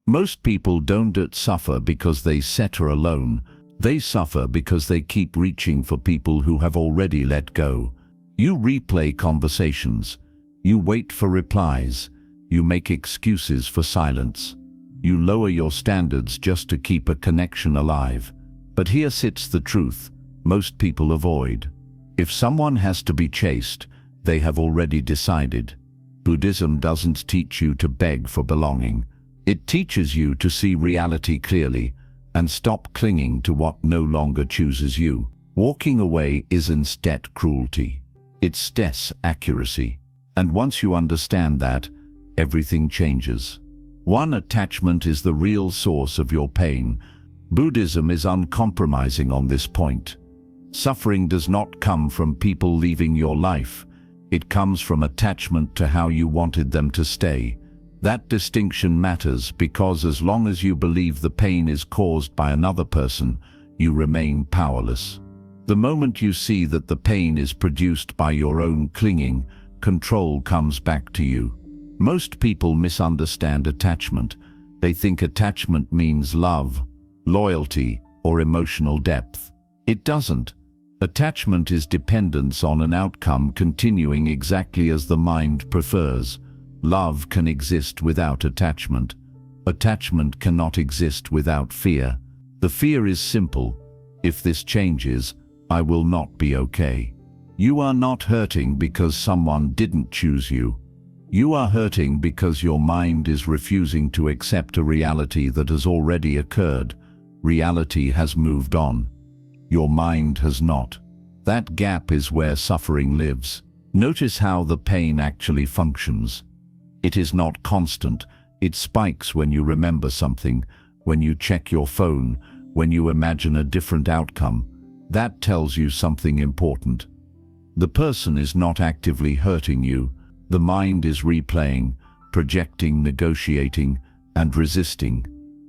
Most people don't suffer because they settle alone. They suffer because they keep reaching for people who have already let go. You replay conversations. You wait for replies. You make excuses for silence. You lower your standards just to keep a connection alive. But here sits the truth most people avoid. If someone has to be chased, they have already decided. Buddhism doesn't teach you to beg for belonging. It teaches you to see reality clearly and stop clinging to what no longer chooses you. Walking away isn't cruelty. It's accuracy. And once you understand that, everything changes. One, attachment is the real source of your pain. Buddhism is uncompromising on this point. Suffering does not come from people leaving your life. It comes from attachment to how you wanted them to stay. That distinction matters because as long as you believe the pain is caused by another person, you remain powerless. The moment you see that the pain is produced by your own clinging, control comes back to you. Most people misunderstand attachment. They think attachment means love, loyalty, or emotional depth. It doesn't. Attachment is dependence on an outcome continuing exactly as the mind prefers. Love can exist without attachment. Attachment cannot exist without fear. The fear is simple. If this changes, I will not be okay. You are not hurting because someone didn't choose you. You are hurting because your mind is refusing to accept a reality that has already occurred. Reality has moved on. Your mind has not. That gap is where suffering lives. Notice how the pain actually functions. It is not constant. It spikes when you remember something, when you check your phone, when you imagine a different outcome. That tells you something important. The person is not actively hurting you. The mind is replaying, projecting, negotiating, and resisting.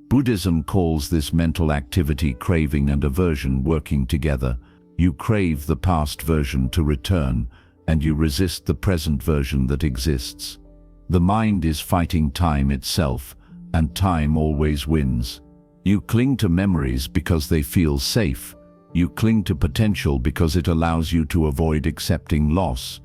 Buddhism calls this mental activity craving and aversion working together. You crave the past version to return, and you resist the present version that exists. The mind is fighting time itself, and time always wins. You cling to memories because they feel safe. You cling to potential because it allows you to avoid accepting loss.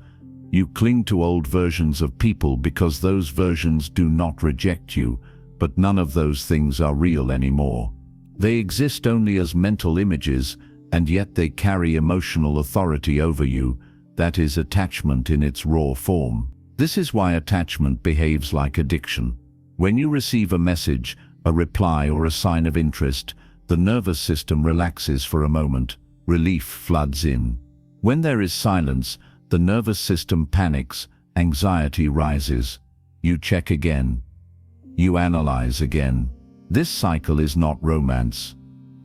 You cling to old versions of people because those versions do not reject you, but none of those things are real anymore. They exist only as mental images, and yet they carry emotional authority over you. That is attachment in its raw form. This is why attachment behaves like addiction. When you receive a message, a reply, or a sign of interest, the nervous system relaxes for a moment. Relief floods in. When there is silence, the nervous system panics, anxiety rises. You check again. You analyze again. This cycle is not romance.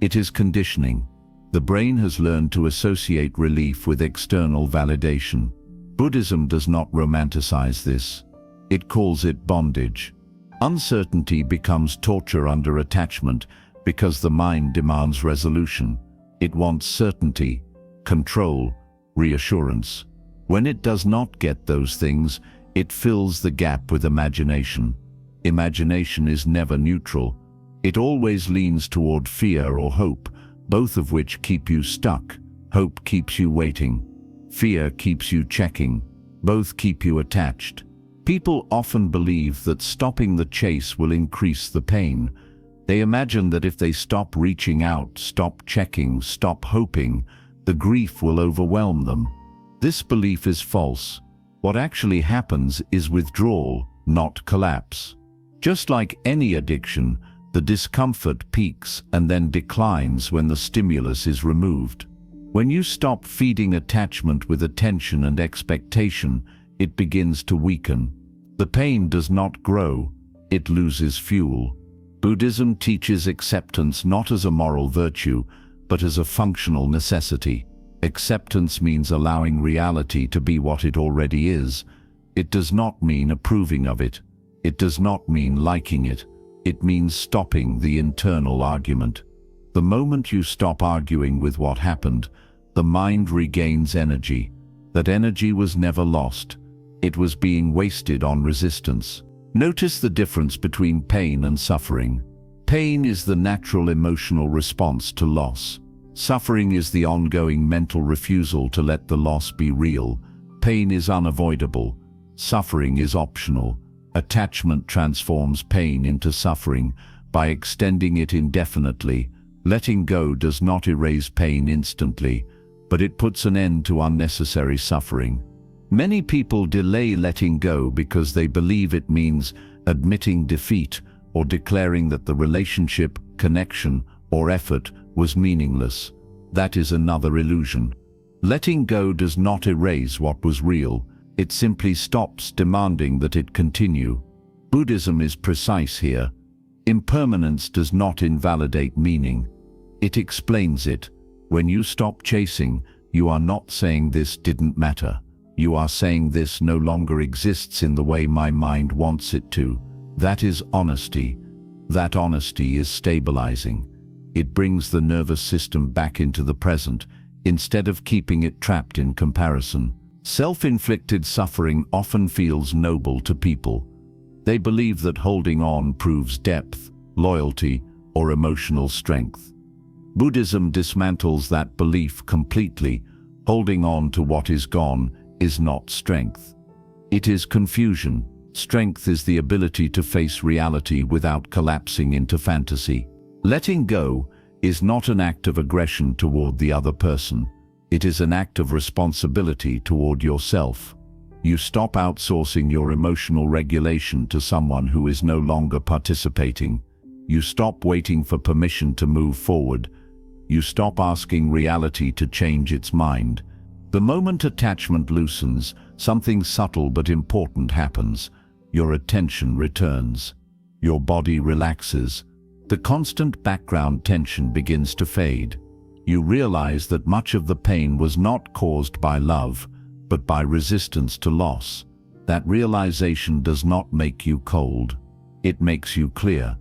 It is conditioning. The brain has learned to associate relief with external validation. Buddhism does not romanticize this. It calls it bondage. Uncertainty becomes torture under attachment because the mind demands resolution. It wants certainty, control, reassurance. When it does not get those things, it fills the gap with imagination. Imagination is never neutral. It always leans toward fear or hope, both of which keep you stuck. Hope keeps you waiting. Fear keeps you checking. Both keep you attached. People often believe that stopping the chase will increase the pain. They imagine that if they stop reaching out, stop checking, stop hoping, the grief will overwhelm them. This belief is false. What actually happens is withdrawal, not collapse. Just like any addiction, the discomfort peaks and then declines when the stimulus is removed. When you stop feeding attachment with attention and expectation, it begins to weaken. The pain does not grow, it loses fuel. Buddhism teaches acceptance not as a moral virtue, but as a functional necessity. Acceptance means allowing reality to be what it already is. It does not mean approving of it. It does not mean liking it. It means stopping the internal argument. The moment you stop arguing with what happened, the mind regains energy. That energy was never lost. It was being wasted on resistance. Notice the difference between pain and suffering. Pain is the natural emotional response to loss. Suffering is the ongoing mental refusal to let the loss be real. Pain is unavoidable. Suffering is optional. Attachment transforms pain into suffering by extending it indefinitely. Letting go does not erase pain instantly, but it puts an end to unnecessary suffering. Many people delay letting go because they believe it means admitting defeat or declaring that the relationship, connection, or effort was meaningless. That is another illusion. Letting go does not erase what was real. It simply stops demanding that it continue. Buddhism is precise here. Impermanence does not invalidate meaning. It explains it. When you stop chasing, you are not saying this didn't matter. You are saying this no longer exists in the way my mind wants it to. That is honesty. That honesty is stabilizing. It brings the nervous system back into the present, instead of keeping it trapped in comparison. Self-inflicted suffering often feels noble to people. They believe that holding on proves depth, loyalty, or emotional strength. Buddhism dismantles that belief completely. Holding on to what is gone is not strength. It is confusion. Strength is the ability to face reality without collapsing into fantasy. Letting go is not an act of aggression toward the other person. It is an act of responsibility toward yourself. You stop outsourcing your emotional regulation to someone who is no longer participating. You stop waiting for permission to move forward. You stop asking reality to change its mind. The moment attachment loosens, something subtle but important happens. Your attention returns. Your body relaxes. The constant background tension begins to fade. You realize that much of the pain was not caused by love, but by resistance to loss. That realization does not make you cold. It makes you clear.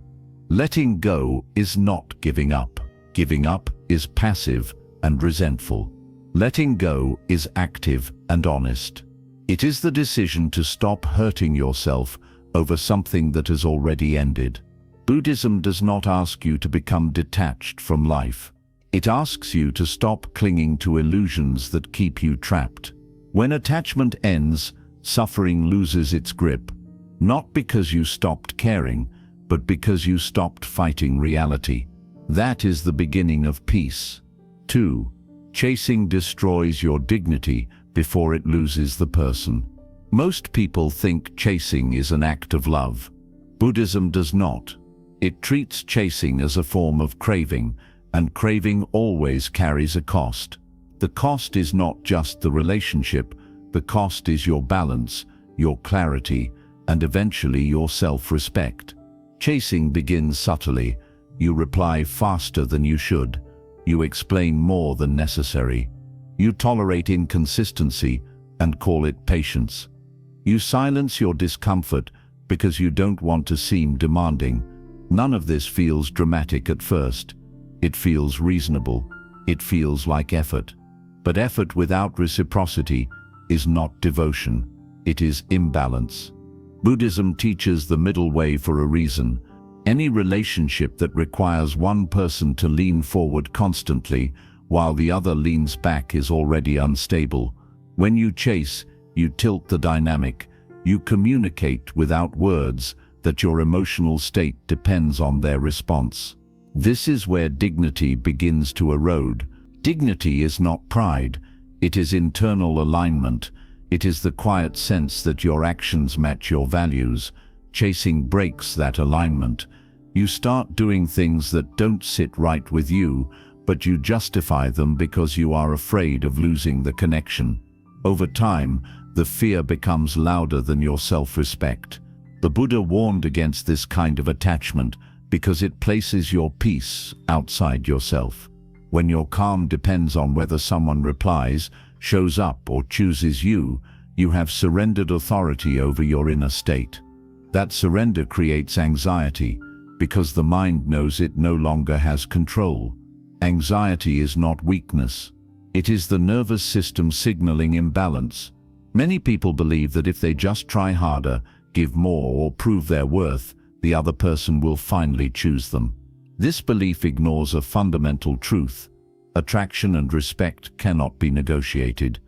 Letting go is not giving up. Giving up is passive and resentful. Letting go is active and honest. It is the decision to stop hurting yourself over something that has already ended. Buddhism does not ask you to become detached from life. It asks you to stop clinging to illusions that keep you trapped. When attachment ends, suffering loses its grip, not because you stopped caring, but because you stopped fighting reality. That is the beginning of peace. 2. Chasing destroys your dignity before it loses the person. Most people think chasing is an act of love. Buddhism does not. It treats chasing as a form of craving, and craving always carries a cost. The cost is not just the relationship, the cost is your balance, your clarity, and eventually your self-respect. Chasing begins subtly. You reply faster than you should. You explain more than necessary. You tolerate inconsistency and call it patience. You silence your discomfort because you don't want to seem demanding. None of this feels dramatic at first. It feels reasonable. It feels like effort. But effort without reciprocity is not devotion. It is imbalance. Buddhism teaches the middle way for a reason. Any relationship that requires one person to lean forward constantly while the other leans back is already unstable. When you chase, you tilt the dynamic. You communicate without words that your emotional state depends on their response. This is where dignity begins to erode. Dignity is not pride. It is internal alignment. It is the quiet sense that your actions match your values. Chasing breaks that alignment. You start doing things that don't sit right with you, but you justify them because you are afraid of losing the connection. Over time, the fear becomes louder than your self-respect. The Buddha warned against this kind of attachment because it places your peace outside yourself. When your calm depends on whether someone replies, shows up, or chooses you, you have surrendered authority over your inner state. That surrender creates anxiety because the mind knows it no longer has control. Anxiety is not weakness. It is the nervous system signaling imbalance. Many people believe that if they just try harder, give more, or prove their worth, the other person will finally choose them. This belief ignores a fundamental truth. Attraction and respect cannot be negotiated.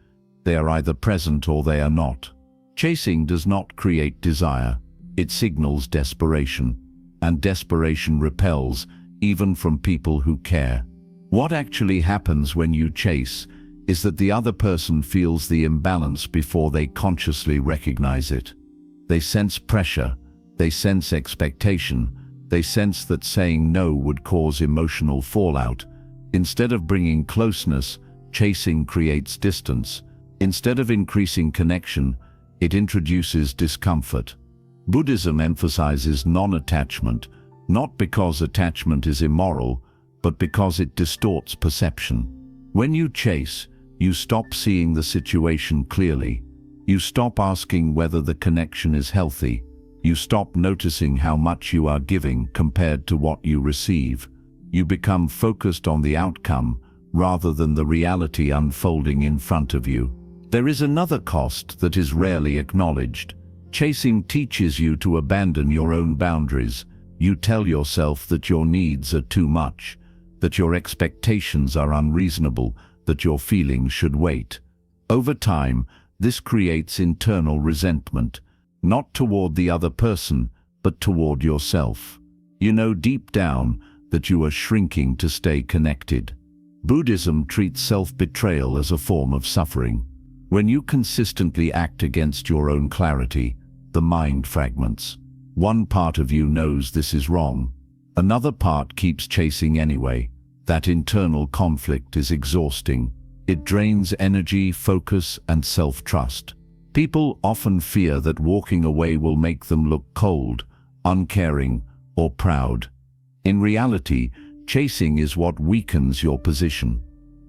They are either present or they are not. Chasing does not create desire. It signals desperation. And desperation repels, even from people who care. What actually happens when you chase is that the other person feels the imbalance before they consciously recognize it. They sense pressure. They sense expectation. They sense that saying no would cause emotional fallout. Instead of bringing closeness, chasing creates distance. Instead of increasing connection, it introduces discomfort. Buddhism emphasizes non-attachment, not because attachment is immoral, but because it distorts perception. When you chase, you stop seeing the situation clearly. You stop asking whether the connection is healthy. You stop noticing how much you are giving compared to what you receive. You become focused on the outcome rather than the reality unfolding in front of you. There is another cost that is rarely acknowledged. Chasing teaches you to abandon your own boundaries. You tell yourself that your needs are too much, that your expectations are unreasonable, that your feelings should wait. Over time, this creates internal resentment, not toward the other person, but toward yourself. You know deep down that you are shrinking to stay connected. Buddhism treats self-betrayal as a form of suffering. When you consistently act against your own clarity, the mind fragments. One part of you knows this is wrong. Another part keeps chasing anyway. That internal conflict is exhausting. It drains energy, focus, and self-trust. People often fear that walking away will make them look cold, uncaring, or proud. In reality, chasing is what weakens your position.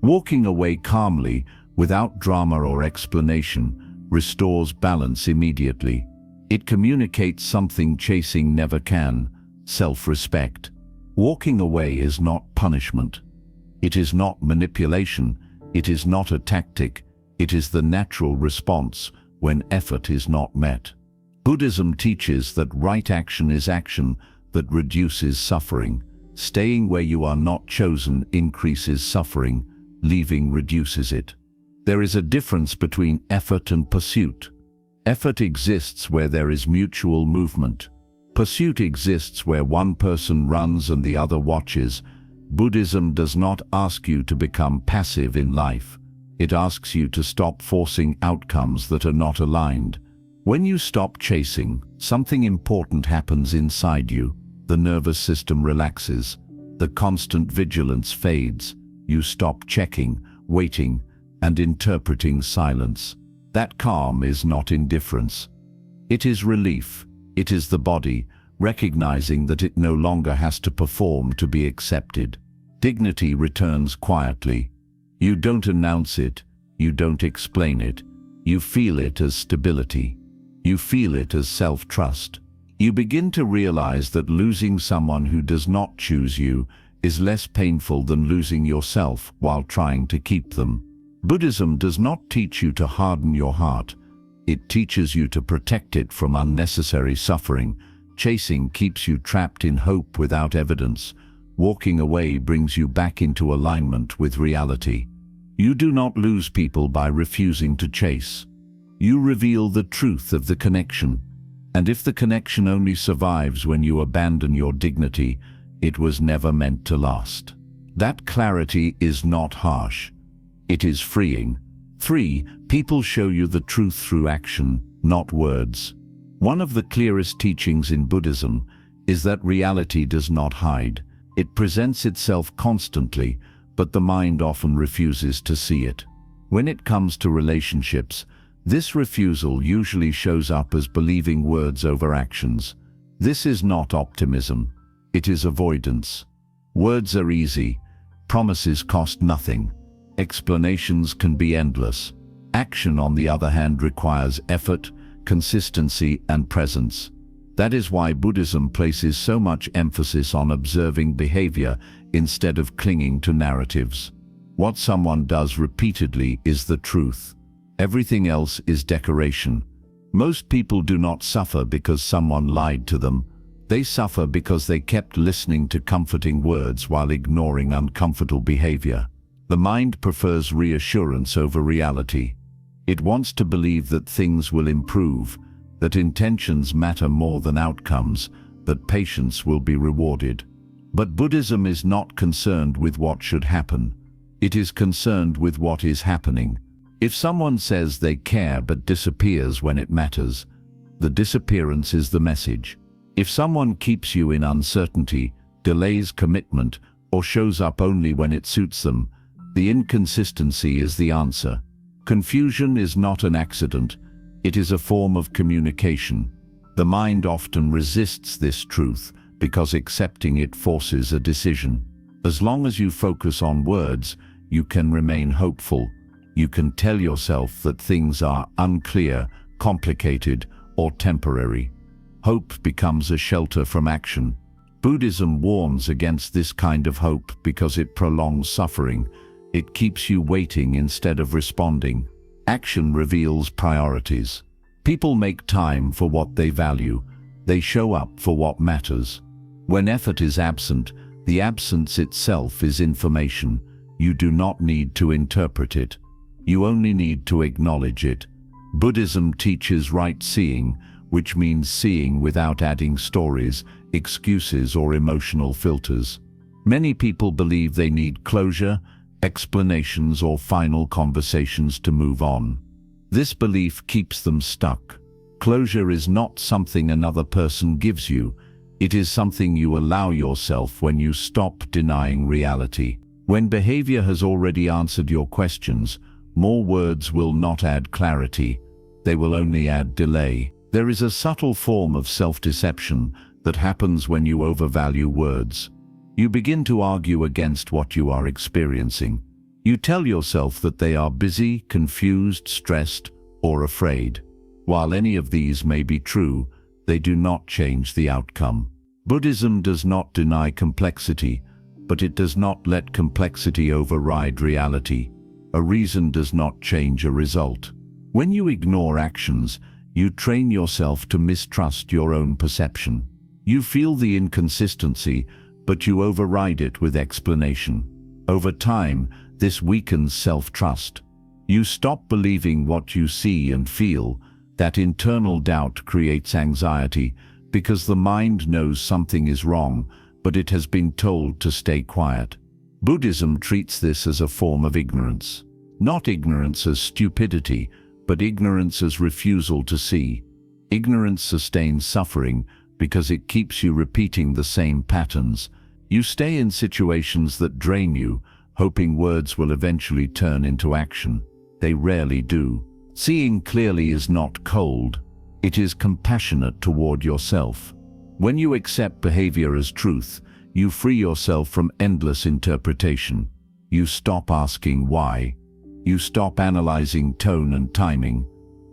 Walking away calmly, without drama or explanation, restores balance immediately. It communicates something chasing never can: self-respect. Walking away is not punishment. It is not manipulation. It is not a tactic. It is the natural response when effort is not met. Buddhism teaches that right action is action that reduces suffering. Staying where you are not chosen increases suffering. Leaving reduces it. There is a difference between effort and pursuit. Effort exists where there is mutual movement. Pursuit exists where one person runs and the other watches. Buddhism does not ask you to become passive in life. It asks you to stop forcing outcomes that are not aligned. When you stop chasing, something important happens inside you. The nervous system relaxes. The constant vigilance fades. You stop checking, waiting, and interpreting silence. That calm is not indifference. It is relief. It is the body recognizing that it no longer has to perform to be accepted. Dignity returns quietly. You don't announce it. You don't explain it. You feel it as stability. You feel it as self-trust. You begin to realize that losing someone who does not choose you is less painful than losing yourself while trying to keep them. Buddhism does not teach you to harden your heart. It teaches you to protect it from unnecessary suffering. Chasing keeps you trapped in hope without evidence. Walking away brings you back into alignment with reality. You do not lose people by refusing to chase. You reveal the truth of the connection. And if the connection only survives when you abandon your dignity, it was never meant to last. That clarity is not harsh. It is freeing. 3. People show you the truth through action, not words. One of the clearest teachings in Buddhism is that reality does not hide. It presents itself constantly, but the mind often refuses to see it. When it comes to relationships, this refusal usually shows up as believing words over actions. This is not optimism. It is avoidance. Words are easy. Promises cost nothing. Explanations can be endless. Action, on the other hand, requires effort, consistency, and presence. That is why Buddhism places so much emphasis on observing behavior instead of clinging to narratives. What someone does repeatedly is the truth. Everything else is decoration. Most people do not suffer because someone lied to them. They suffer because they kept listening to comforting words while ignoring uncomfortable behavior. The mind prefers reassurance over reality. It wants to believe that things will improve, that intentions matter more than outcomes, that patience will be rewarded. But Buddhism is not concerned with what should happen. It is concerned with what is happening. If someone says they care but disappears when it matters, the disappearance is the message. If someone keeps you in uncertainty, delays commitment, or shows up only when it suits them, the inconsistency is the answer. Confusion is not an accident. It is a form of communication. The mind often resists this truth because accepting it forces a decision. As long as you focus on words, you can remain hopeful. You can tell yourself that things are unclear, complicated, or temporary. Hope becomes a shelter from action. Buddhism warns against this kind of hope because it prolongs suffering. It keeps you waiting instead of responding. Action reveals priorities. People make time for what they value. They show up for what matters. When effort is absent, the absence itself is information. You do not need to interpret it. You only need to acknowledge it. Buddhism teaches right seeing, which means seeing without adding stories, excuses, or emotional filters. Many people believe they need closure, explanations, or final conversations to move on. This belief keeps them stuck. Closure is not something another person gives you. It is something you allow yourself when you stop denying reality. When behavior has already answered your questions, more words will not add clarity. They will only add delay. There is a subtle form of self-deception that happens when you overvalue words. You begin to argue against what you are experiencing. You tell yourself that they are busy, confused, stressed, or afraid. While any of these may be true, they do not change the outcome. Buddhism does not deny complexity, but it does not let complexity override reality. A reason does not change a result. When you ignore actions, you train yourself to mistrust your own perception. You feel the inconsistency, but you override it with explanation. Over time, this weakens self-trust. You stop believing what you see and feel. That internal doubt creates anxiety because the mind knows something is wrong, but it has been told to stay quiet. Buddhism treats this as a form of ignorance. Not ignorance as stupidity, but ignorance as refusal to see. Ignorance sustains suffering because it keeps you repeating the same patterns. You stay in situations that drain you, hoping words will eventually turn into action. They rarely do. Seeing clearly is not cold. It is compassionate toward yourself. When you accept behavior as truth, you free yourself from endless interpretation. You stop asking why. You stop analyzing tone and timing.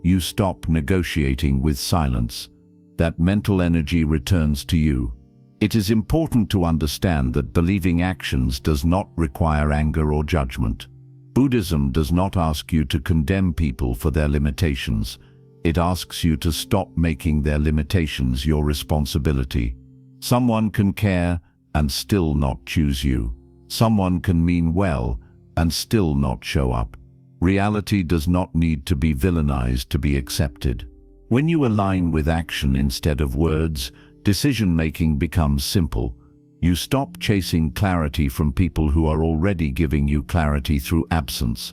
You stop negotiating with silence. That mental energy returns to you. It is important to understand that believing actions does not require anger or judgment. Buddhism does not ask you to condemn people for their limitations. It asks you to stop making their limitations your responsibility. Someone can care and still not choose you. Someone can mean well and still not show up. Reality does not need to be villainized to be accepted. When you align with action instead of words, decision-making becomes simple. You stop chasing clarity from people who are already giving you clarity through absence.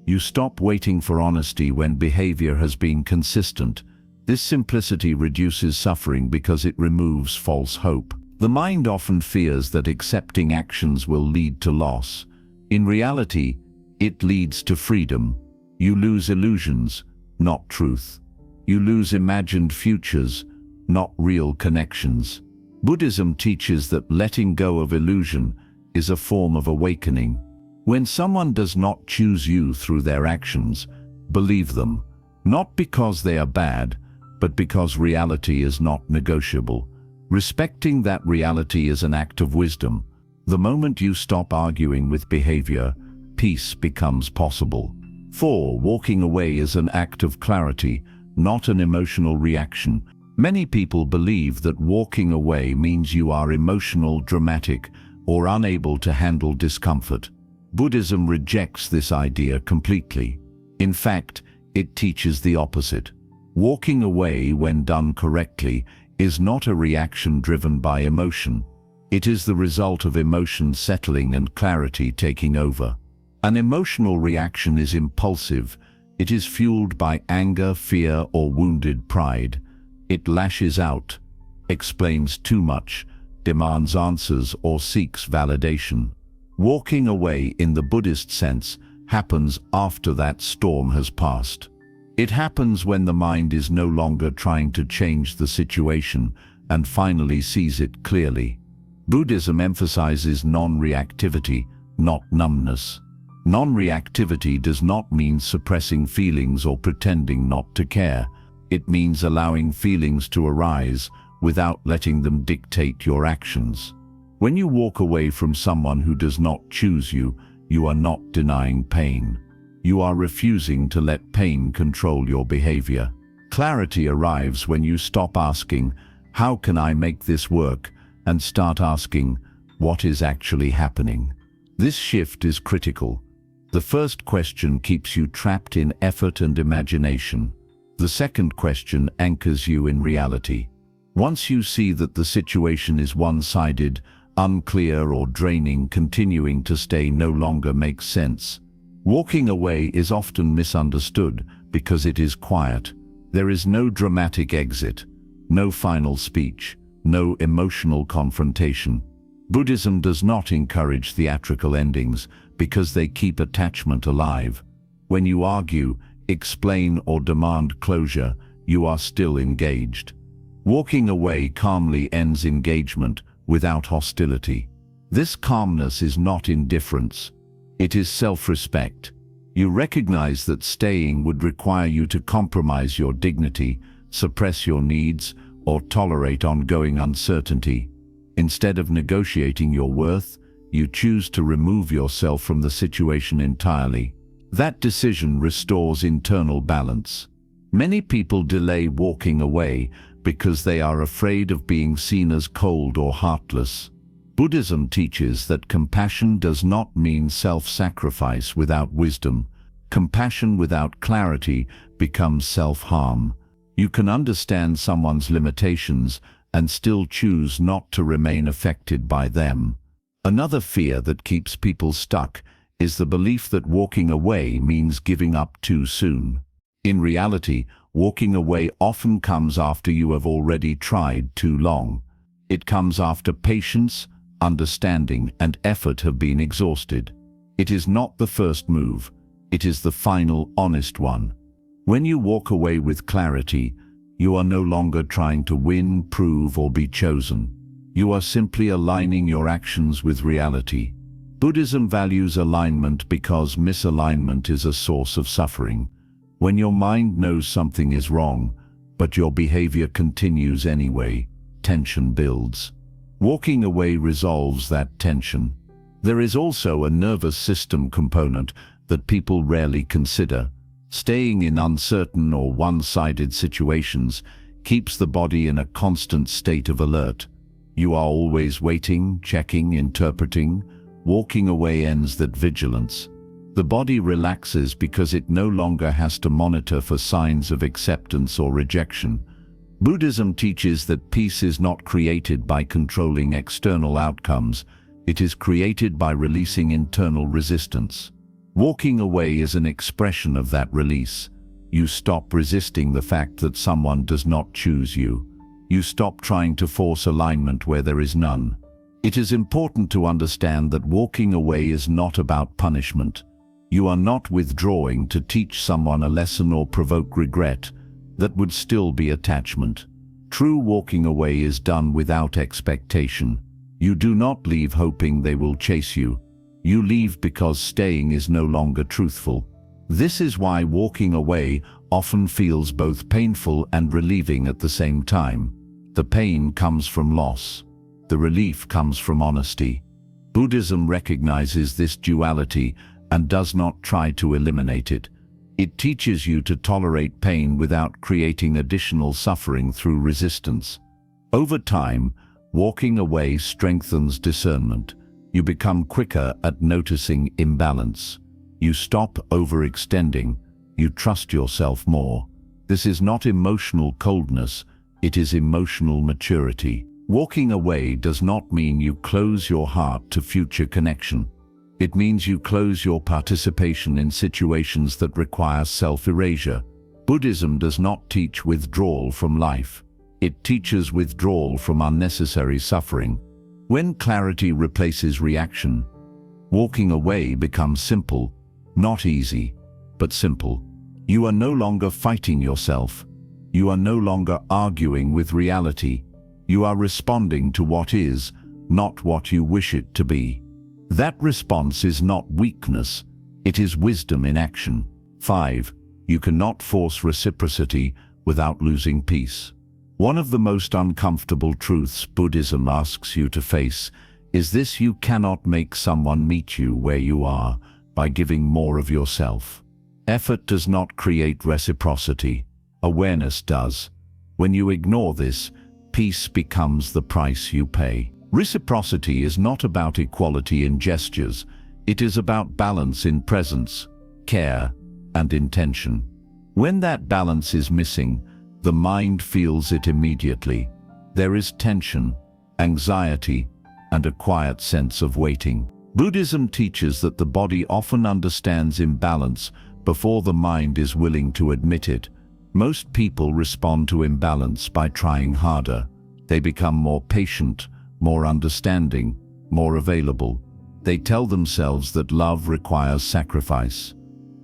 You stop waiting for honesty when behavior has been consistent. This simplicity reduces suffering because it removes false hope. The mind often fears that accepting actions will lead to loss. In reality, it leads to freedom. You lose illusions, not truth. You lose imagined futures, not real connections. Buddhism teaches that letting go of illusion is a form of awakening. When someone does not choose you through their actions, believe them, not because they are bad, but because reality is not negotiable. Respecting that reality is an act of wisdom. The moment you stop arguing with behavior, peace becomes possible. 4. Walking away is an act of clarity, not an emotional reaction. Many people believe that walking away means you are emotional, dramatic, or unable to handle discomfort. Buddhism rejects this idea completely. In fact, it teaches the opposite. Walking away, when done correctly, is not a reaction driven by emotion. It is the result of emotion settling and clarity taking over. An emotional reaction is impulsive. It is fueled by anger, fear, or wounded pride. It lashes out, explains too much, demands answers, or seeks validation. Walking away, in the Buddhist sense, happens after that storm has passed. It happens when the mind is no longer trying to change the situation and finally sees it clearly. Buddhism emphasizes non-reactivity, not numbness. Non-reactivity does not mean suppressing feelings or pretending not to care. It means allowing feelings to arise without letting them dictate your actions. When you walk away from someone who does not choose you, you are not denying pain. You are refusing to let pain control your behavior. Clarity arrives when you stop asking, "How can I make this work?" and start asking, "What is actually happening?" This shift is critical. The first question keeps you trapped in effort and imagination. The second question anchors you in reality. Once you see that the situation is one-sided, unclear, or draining, continuing to stay no longer makes sense. Walking away is often misunderstood because it is quiet. There is no dramatic exit, no final speech, no emotional confrontation. Buddhism does not encourage theatrical endings because they keep attachment alive. When you argue, explain, or demand closure, you are still engaged. Walking away calmly ends engagement without hostility. This calmness is not indifference. It is self-respect. You recognize that staying would require you to compromise your dignity, suppress your needs, or tolerate ongoing uncertainty. Instead of negotiating your worth, you choose to remove yourself from the situation entirely. That decision restores internal balance. Many people delay walking away because they are afraid of being seen as cold or heartless. Buddhism teaches that compassion does not mean self-sacrifice without wisdom. Compassion without clarity becomes self-harm. You can understand someone's limitations and still choose not to remain affected by them. Another fear that keeps people stuck is the belief that walking away means giving up too soon. In reality, walking away often comes after you have already tried too long. It comes after patience, understanding, and effort have been exhausted. It is not the first move. It is the final, honest one. When you walk away with clarity, you are no longer trying to win, prove, or be chosen. You are simply aligning your actions with reality. Buddhism values alignment because misalignment is a source of suffering. When your mind knows something is wrong, but your behavior continues anyway, tension builds. Walking away resolves that tension. There is also a nervous system component that people rarely consider. Staying in uncertain or one-sided situations keeps the body in a constant state of alert. You are always waiting, checking, interpreting. Walking away ends that vigilance. The body relaxes because it no longer has to monitor for signs of acceptance or rejection. Buddhism teaches that peace is not created by controlling external outcomes. It is created by releasing internal resistance. Walking away is an expression of that release. You stop resisting the fact that someone does not choose you. You stop trying to force alignment where there is none. It is important to understand that walking away is not about punishment. You are not withdrawing to teach someone a lesson or provoke regret. That would still be attachment. True walking away is done without expectation. You do not leave hoping they will chase you. You leave because staying is no longer truthful. This is why walking away often feels both painful and relieving at the same time. The pain comes from loss. The relief comes from honesty. Buddhism recognizes this duality and does not try to eliminate it. It teaches you to tolerate pain without creating additional suffering through resistance. Over time, walking away strengthens discernment. You become quicker at noticing imbalance. You stop overextending. You trust yourself more. This is not emotional coldness, it is emotional maturity. Walking away does not mean you close your heart to future connection. It means you close your participation in situations that require self-erasure. Buddhism does not teach withdrawal from life. It teaches withdrawal from unnecessary suffering. When clarity replaces reaction, walking away becomes simple, not easy, but simple. You are no longer fighting yourself. You are no longer arguing with reality. You are responding to what is, not what you wish it to be. That response is not weakness, it is wisdom in action. 5. You cannot force reciprocity without losing peace. One of the most uncomfortable truths Buddhism asks you to face is this: you cannot make someone meet you where you are by giving more of yourself. Effort does not create reciprocity. Awareness does. When you ignore this, peace becomes the price you pay. Reciprocity is not about equality in gestures. It is about balance in presence, care, and intention. When that balance is missing, the mind feels it immediately. There is tension, anxiety, and a quiet sense of waiting. Buddhism teaches that the body often understands imbalance before the mind is willing to admit it. Most people respond to imbalance by trying harder. They become more patient, more understanding, more available. They tell themselves that love requires sacrifice.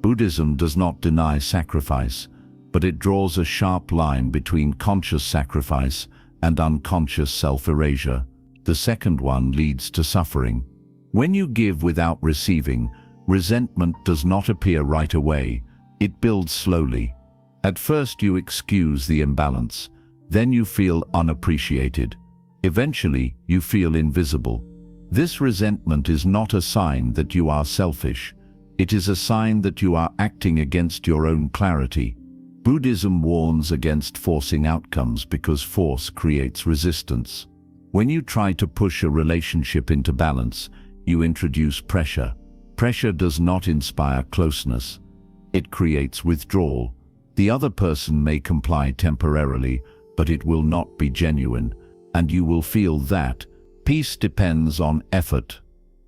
Buddhism does not deny sacrifice, but it draws a sharp line between conscious sacrifice and unconscious self-erasure. The second one leads to suffering. When you give without receiving, resentment does not appear right away. It builds slowly. At first you excuse the imbalance, then you feel unappreciated. Eventually, you feel invisible. This resentment is not a sign that you are selfish. It is a sign that you are acting against your own clarity. Buddhism warns against forcing outcomes because force creates resistance. When you try to push a relationship into balance, you introduce pressure. Pressure does not inspire closeness. It creates withdrawal. The other person may comply temporarily, but it will not be genuine, and you will feel that. Peace depends on effort,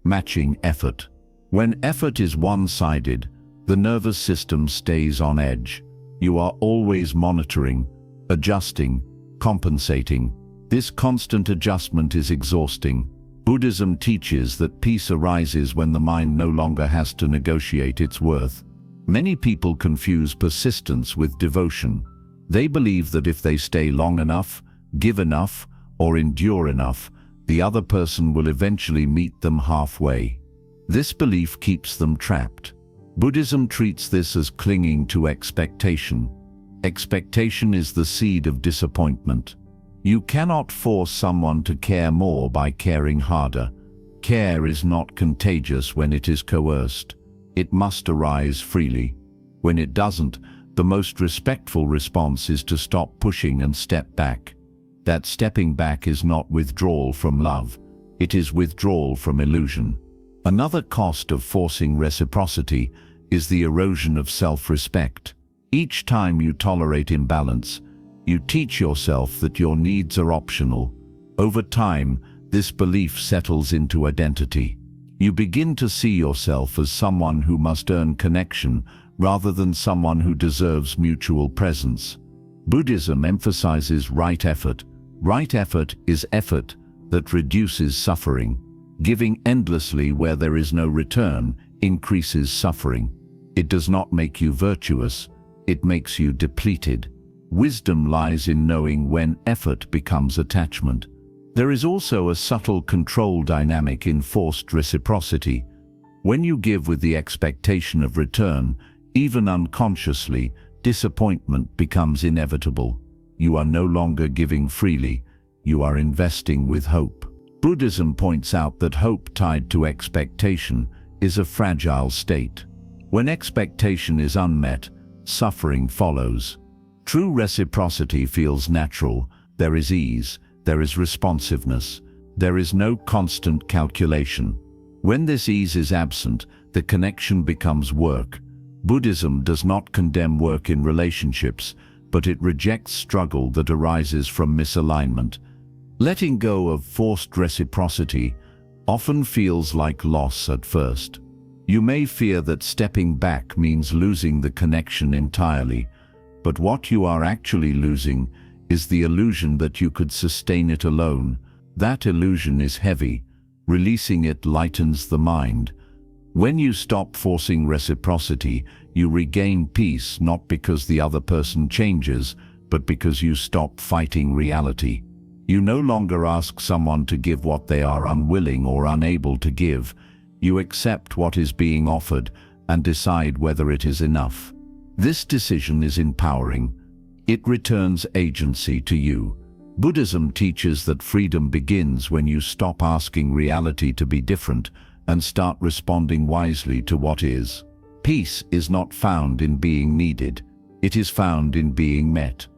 matching effort. When effort is one-sided, the nervous system stays on edge. You are always monitoring, adjusting, compensating. This constant adjustment is exhausting. Buddhism teaches that peace arises when the mind no longer has to negotiate its worth. Many people confuse persistence with devotion. They believe that if they stay long enough, give enough, or endure enough, the other person will eventually meet them halfway. This belief keeps them trapped. Buddhism treats this as clinging to expectation. Expectation is the seed of disappointment. You cannot force someone to care more by caring harder. Care is not contagious when it is coerced. It must arise freely. When it doesn't, the most respectful response is to stop pushing and step back. That stepping back is not withdrawal from love. It is withdrawal from illusion. Another cost of forcing reciprocity is the erosion of self-respect. Each time you tolerate imbalance, you teach yourself that your needs are optional. Over time, this belief settles into identity. You begin to see yourself as someone who must earn connection rather than someone who deserves mutual presence. Buddhism emphasizes right effort. Right effort is effort that reduces suffering. Giving endlessly where there is no return increases suffering. It does not make you virtuous, it makes you depleted. Wisdom lies in knowing when effort becomes attachment. There is also a subtle control dynamic in forced reciprocity. When you give with the expectation of return, even unconsciously, disappointment becomes inevitable. You are no longer giving freely, you are investing with hope. Buddhism points out that hope tied to expectation is a fragile state. When expectation is unmet, suffering follows. True reciprocity feels natural. There is ease, there is responsiveness, there is no constant calculation. When this ease is absent, the connection becomes work. Buddhism does not condemn work in relationships, but it rejects struggle that arises from misalignment. Letting go of forced reciprocity often feels like loss at first. You may fear that stepping back means losing the connection entirely, but what you are actually losing is the illusion that you could sustain it alone. That illusion is heavy. Releasing it lightens the mind. When you stop forcing reciprocity, you regain peace, not because the other person changes, but because you stop fighting reality. You no longer ask someone to give what they are unwilling or unable to give. You accept what is being offered and decide whether it is enough. This decision is empowering. It returns agency to you. Buddhism teaches that freedom begins when you stop asking reality to be different and start responding wisely to what is. Peace is not found in being needed. It is found in being met.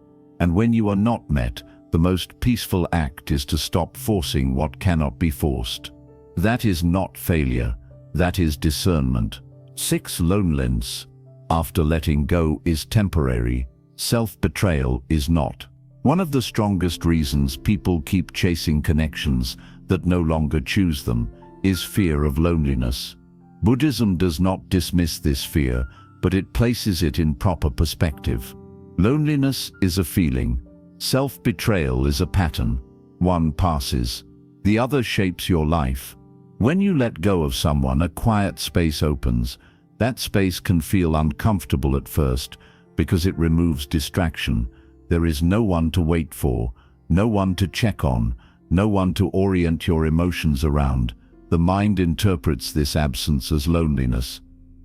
And when you are not met, the most peaceful act is to stop forcing what cannot be forced. That is not failure. That is discernment. 6. Loneliness, after letting go, is temporary. Self-betrayal is not. One of the strongest reasons people keep chasing connections that no longer choose them is fear of loneliness. Buddhism does not dismiss this fear, but it places it in proper perspective. Loneliness is a feeling. Self-betrayal is a pattern. One passes. The other shapes your life. When you let go of someone, a quiet space opens. That space can feel uncomfortable at first because it removes distraction. There is no one to wait for, no one to check on, no one to orient your emotions around. The mind interprets this absence as loneliness.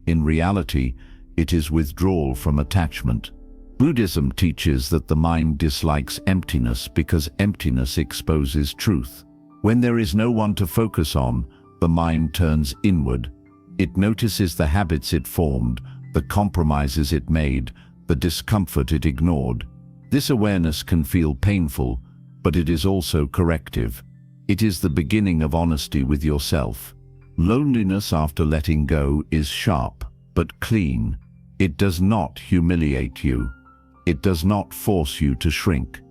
In reality, it is withdrawal from attachment. Buddhism teaches that the mind dislikes emptiness because emptiness exposes truth. When there is no one to focus on, the mind turns inward. It notices the habits it formed, the compromises it made, the discomfort it ignored. This awareness can feel painful, but it is also corrective. It is the beginning of honesty with yourself. Loneliness after letting go is sharp, but clean. It does not humiliate you. It does not force you to shrink.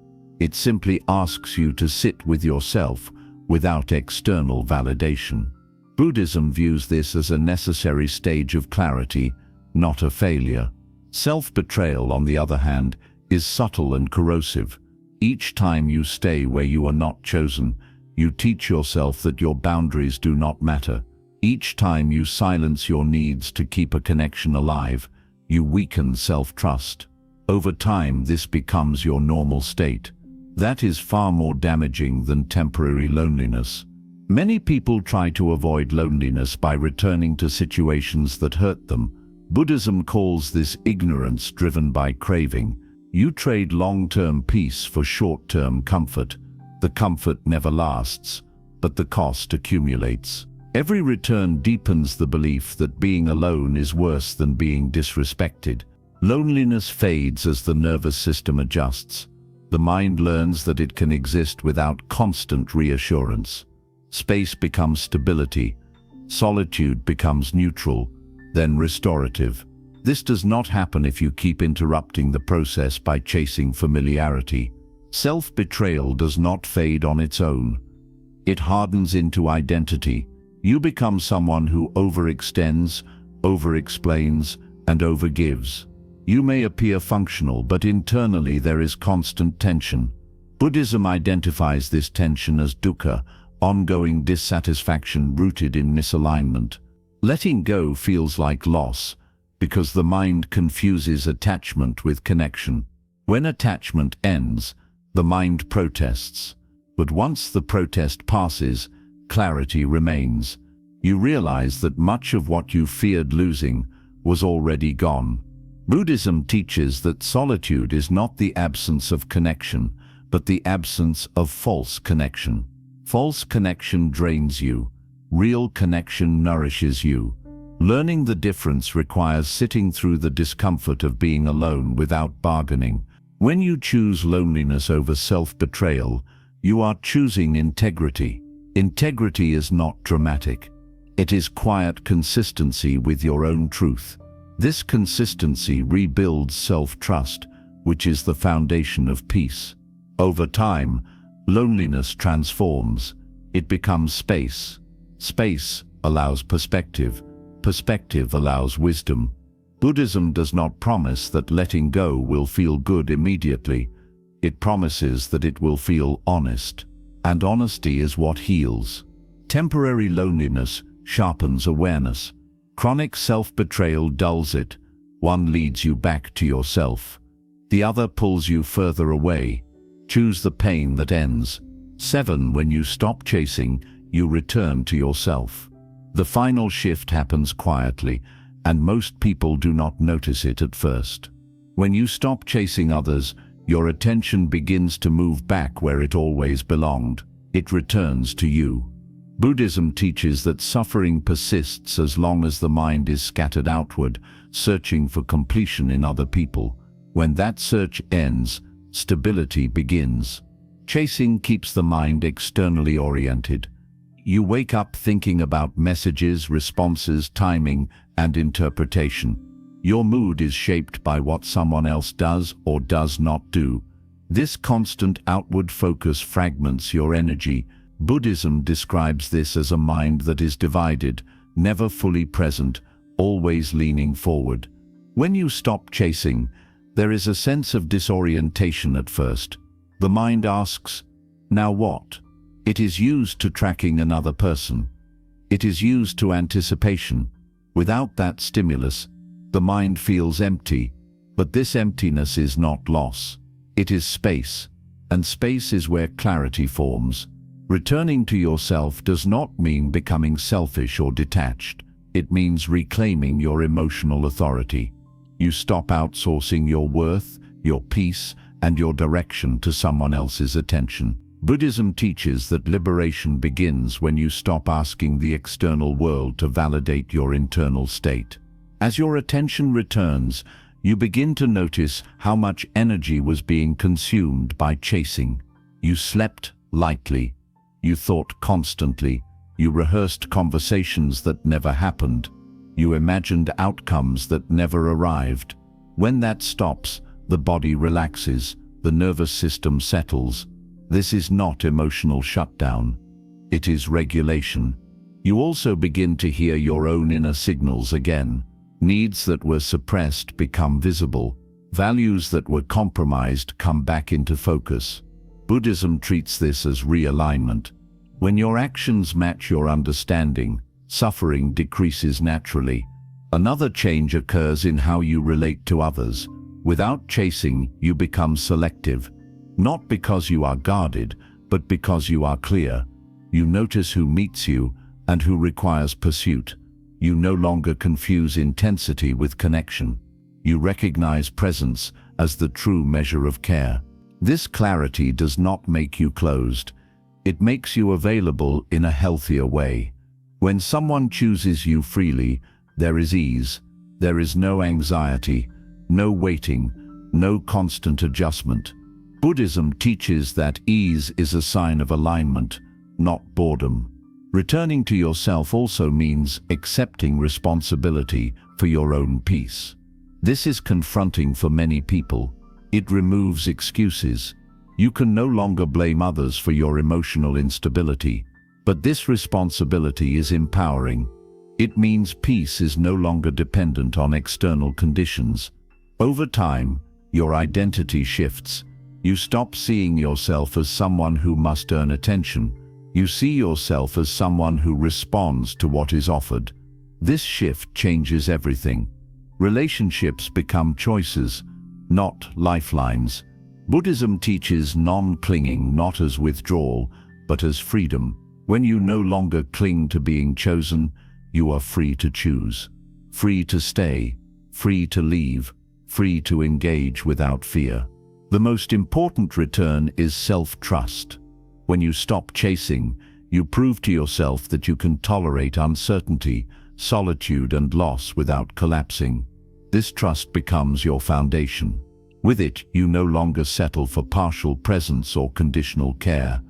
It simply asks you to sit with yourself without external validation. Buddhism views this as a necessary stage of clarity, not a failure. Self-betrayal, on the other hand, is subtle and corrosive. Each time you stay where you are not chosen, you teach yourself that your boundaries do not matter. Each time you silence your needs to keep a connection alive, you weaken self-trust. Over time, this becomes your normal state. That is far more damaging than temporary loneliness. Many people try to avoid loneliness by returning to situations that hurt them. Buddhism calls this ignorance driven by craving. You trade long-term peace for short-term comfort. The comfort never lasts, but the cost accumulates. Every return deepens the belief that being alone is worse than being disrespected. Loneliness fades as the nervous system adjusts. The mind learns that it can exist without constant reassurance. Space becomes stability. Solitude becomes neutral, then restorative. This does not happen if you keep interrupting the process by chasing familiarity. Self-betrayal does not fade on its own. It hardens into identity. You become someone who overextends, over-explains, and overgives. You may appear functional, but internally there is constant tension. Buddhism identifies this tension as dukkha, ongoing dissatisfaction rooted in misalignment. Letting go feels like loss, because the mind confuses attachment with connection. When attachment ends, the mind protests. But once the protest passes, clarity remains. You realize that much of what you feared losing was already gone. Buddhism teaches that solitude is not the absence of connection, but the absence of false connection. False connection drains you. Real connection nourishes you. Learning the difference requires sitting through the discomfort of being alone without bargaining. When you choose loneliness over self-betrayal, you are choosing integrity. Integrity is not dramatic. It is quiet consistency with your own truth. This consistency rebuilds self-trust, which is the foundation of peace. Over time, loneliness transforms. It becomes space. Space allows perspective. Perspective allows wisdom. Buddhism does not promise that letting go will feel good immediately. It promises that it will feel honest. And honesty is what heals. Temporary loneliness sharpens awareness. Chronic self-betrayal dulls it. One leads you back to yourself. The other pulls you further away. Choose the pain that ends. 7. When you stop chasing, you return to yourself. The final shift happens quietly, and most people do not notice it at first. When you stop chasing others, your attention begins to move back where it always belonged. It returns to you. Buddhism teaches that suffering persists as long as the mind is scattered outward, searching for completion in other people. When that search ends, stability begins. Chasing keeps the mind externally oriented. You wake up thinking about messages, responses, timing, and interpretation. Your mood is shaped by what someone else does or does not do. This constant outward focus fragments your energy. Buddhism describes this as a mind that is divided, never fully present, always leaning forward. When you stop chasing, there is a sense of disorientation at first. The mind asks, "Now what?" It is used to tracking another person. It is used to anticipation. Without that stimulus, the mind feels empty, but this emptiness is not loss. It is space, and space is where clarity forms. Returning to yourself does not mean becoming selfish or detached. It means reclaiming your emotional authority. You stop outsourcing your worth, your peace, and your direction to someone else's attention. Buddhism teaches that liberation begins when you stop asking the external world to validate your internal state. As your attention returns, you begin to notice how much energy was being consumed by chasing. You slept lightly. You thought constantly. You rehearsed conversations that never happened. You imagined outcomes that never arrived. When that stops, the body relaxes, the nervous system settles. This is not emotional shutdown. It is regulation. You also begin to hear your own inner signals again. Needs that were suppressed become visible. Values that were compromised come back into focus. Buddhism treats this as realignment. When your actions match your understanding, suffering decreases naturally. Another change occurs in how you relate to others. Without chasing, you become selective. Not because you are guarded, but because you are clear. You notice who meets you and who requires pursuit. You no longer confuse intensity with connection. You recognize presence as the true measure of care. This clarity does not make you closed. It makes you available in a healthier way. When someone chooses you freely, there is ease. There is no anxiety, no waiting, no constant adjustment. Buddhism teaches that ease is a sign of alignment, not boredom. Returning to yourself also means accepting responsibility for your own peace. This is confronting for many people. It removes excuses. You can no longer blame others for your emotional instability, but this responsibility is empowering. It means peace is no longer dependent on external conditions. Over time, your identity shifts. You stop seeing yourself as someone who must earn attention. You see yourself as someone who responds to what is offered. This shift changes everything. Relationships become choices, not lifelines. Buddhism teaches non-clinging not as withdrawal, but as freedom. When you no longer cling to being chosen, you are free to choose. Free to stay, free to leave, free to engage without fear. The most important return is self-trust. When you stop chasing, you prove to yourself that you can tolerate uncertainty, solitude and loss without collapsing. This trust becomes your foundation. With it, you no longer settle for partial presence or conditional care.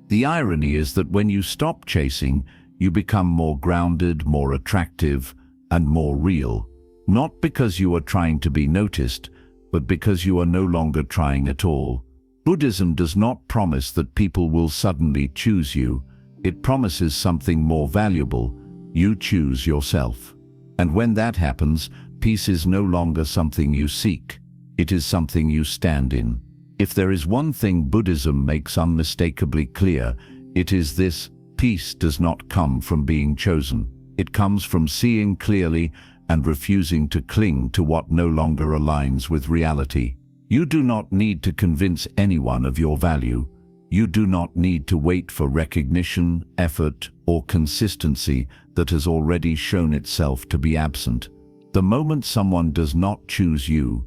The irony is that when you stop chasing, you become more grounded, more attractive, and more real. Not because you are trying to be noticed, but because you are no longer trying at all. Buddhism does not promise that people will suddenly choose you. It promises something more valuable. You choose yourself. And when that happens, peace is no longer something you seek. It is something you stand in. If there is one thing Buddhism makes unmistakably clear, it is this: peace does not come from being chosen. It comes from seeing clearly and refusing to cling to what no longer aligns with reality. You do not need to convince anyone of your value. You do not need to wait for recognition, effort, or consistency that has already shown itself to be absent. The moment someone does not choose you,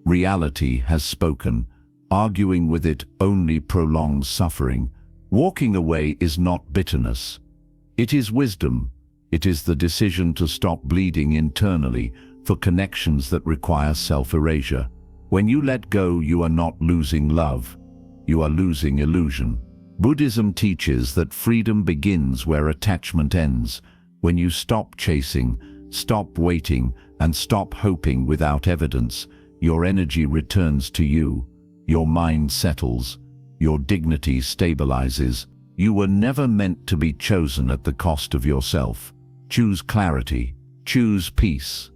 reality has spoken. Arguing with it only prolongs suffering. Walking away is not bitterness. It is wisdom. It is the decision to stop bleeding internally for connections that require self-erasure. When you let go, you are not losing love. You are losing illusion. Buddhism teaches that freedom begins where attachment ends. When you stop chasing, stop waiting, and stop hoping without evidence, your energy returns to you. Your mind settles. Your dignity stabilizes. You were never meant to be chosen at the cost of yourself. Choose clarity. Choose peace.